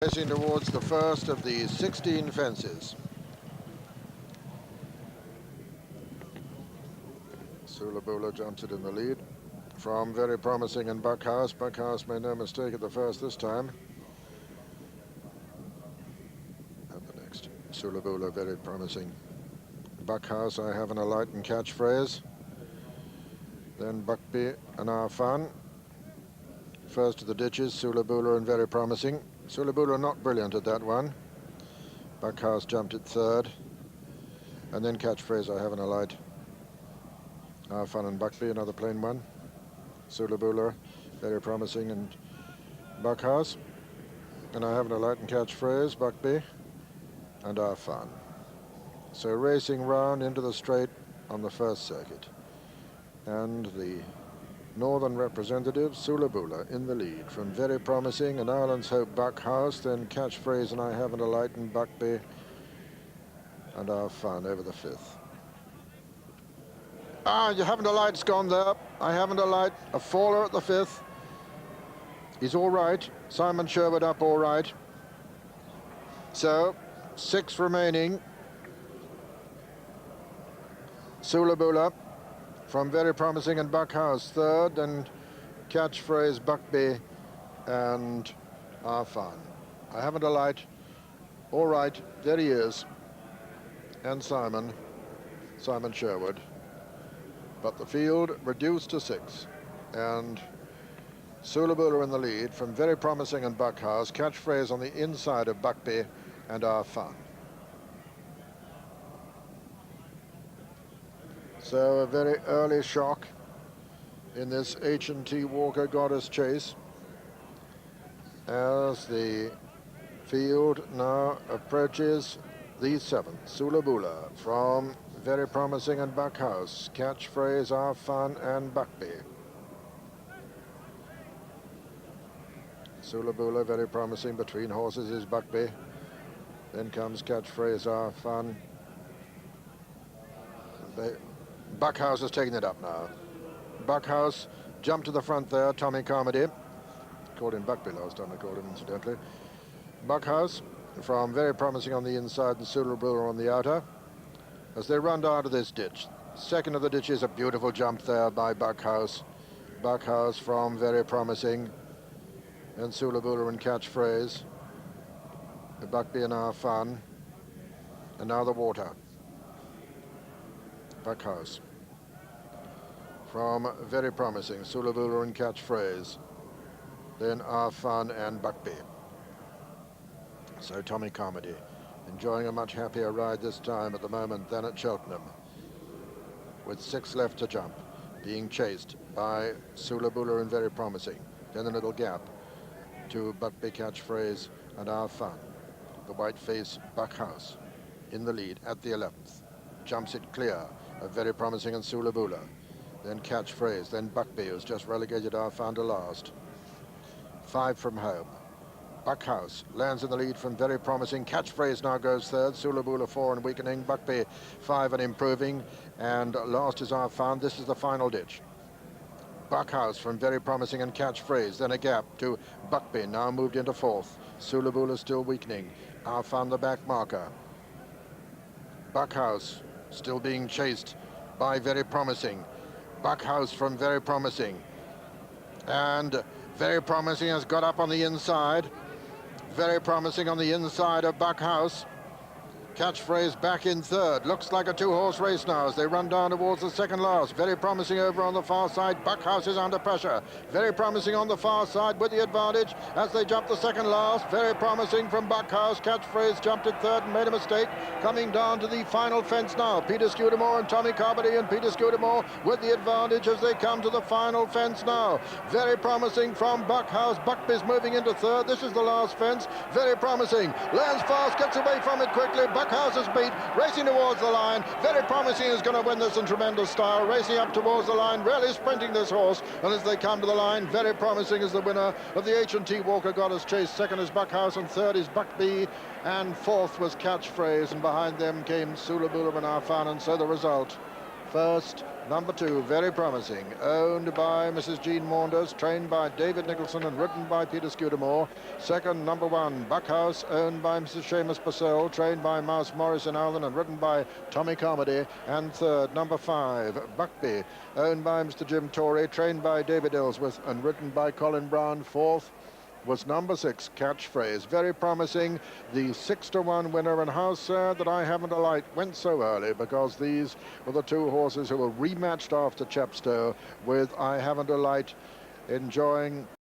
Racing towards the first of the 16 fences. Sulabula jumps it in the lead from Very Promising and Buckhouse. Buckhouse made no mistake at the first this time. At the next, Sulabula, Very Promising. Buckhouse, I Have an Alight and Catchphrase. Then Buckby and Our Fun. First of the ditches, Sulabula and Very Promising. Sulabula not brilliant at that one. Buckhouse jumped it third. And then Catchphrase, I Have an Alight. Our Fun and Buckby, another plain one. Sulabula, Very Promising, and Buckhouse. And I Have an Alight and Catchphrase, Buckby, and Our Fun. So racing round into the straight on the first circuit. And the northern representative, Sulabula, in the lead from Very Promising and Ireland's Hope, Buckhouse, then Catchphrase and I Have an Alight and Buckby, and Our Fun over the fifth. You Haven't a Light's gone there. I Haven't a Light, a faller at the fifth. He's all right. Simon Sherwood up all right. So, 6 remaining. Sulabula from Very Promising and Buckhouse third, and Catchphrase, Buckby, and Our Fun. I Haven't a Light, all right, there he is, and Simon Sherwood. But the field reduced to 6, and Sulabula in the lead from Very Promising and Buckhouse, Catchphrase on the inside of Buckby and Our Fun. So a very early shock in this H&T Walker Goddess chase as the field now approaches the 7th. Sulabula from Very Promising and Buckhouse, Catchphrase, Our Fun, and Buckby. Sulabula, Very Promising, between horses is Buckby. Then comes Catchphrase, Our Fun. Buckhouse is taking it up now. Buckhouse jumped to the front there, Tommy Carmody. Called him Buckby last time I called him, incidentally. Buckhouse from Very Promising on the inside and Sulabula on the outer as they run down to this ditch. Second of the ditch is a beautiful jump there by Buckhouse. Buckhouse from Very Promising and Sulabula and Catchphrase. Buckby and Our Fun. And now the water. Buckhouse from Very Promising, Sulabula and Catchphrase. Then Our Fun and Buckby. So Tommy Carmody enjoying a much happier ride this time at the moment than at Cheltenham, with 6 left to jump, being chased by Sulabula and Very Promising. Then a little gap to Buckby, Catchphrase, and Our Fun. The white-faced Buckhouse in the lead at the 11th. Jumps it clear of Very Promising and Sulabula. Then Catchphrase, then Buckby, who's just relegated Our Fun to last. 5 from home. Buckhouse lands in the lead from Very Promising. Catchphrase now goes third. Sulabula 4 and weakening. Buckby 5 and improving. And last is Our Fun. This is the final ditch. Buckhouse from Very Promising and Catchphrase. Then a gap to Buckby, now moved into 4th. Sulabula still weakening. Our Fun the back marker. Buckhouse still being chased by Very Promising. Buckhouse from Very Promising. And Very Promising has got up on the inside. Very Promising on the inside of Buckhouse. Catchphrase back in third. Looks like a 2-horse race now as they run down towards the second last. Very Promising over on the far side. Buckhouse is under pressure. Very Promising on the far side with the advantage as they jump the second last. Very Promising from Buckhouse. Catchphrase jumped at third and made a mistake. Coming down to the final fence now. Peter Scudamore and Tommy Carmody, and Peter Scudamore with the advantage as they come to the final fence now. Very Promising from Buckhouse. Buckby's moving into third. This is the last fence. Very Promising lands fast, gets away from it quickly. Buckhouse is beat, racing towards the line. Very Promising is going to win this in tremendous style, racing up towards the line, really sprinting this horse. And as they come to the line, Very Promising is the winner of the H&T Walker Goddess chase. Second is Buckhouse, and third is Buckby, and 4th was Catchphrase, and behind them came Sulabula and Our Fun. And so the result First, number 2, Very Promising, owned by Mrs. Jean Maunders, trained by David Nicholson and ridden by Peter Scudamore. Second, number 1, Buckhouse, owned by Mrs. Seamus Purcell, trained by Mouse Morris in Allen and ridden by Tommy Carmody. And third, number 5, Buckby, owned by Mr. Jim Torrey, trained by David Ellsworth and ridden by Colin Brown. Fourth was number 6, Catchphrase, Very Promising, the 6-to-1 winner. And how sad that I Haven't a Light went so early, because these were the 2 horses who were rematched after Chepstow, with I Haven't a Light enjoying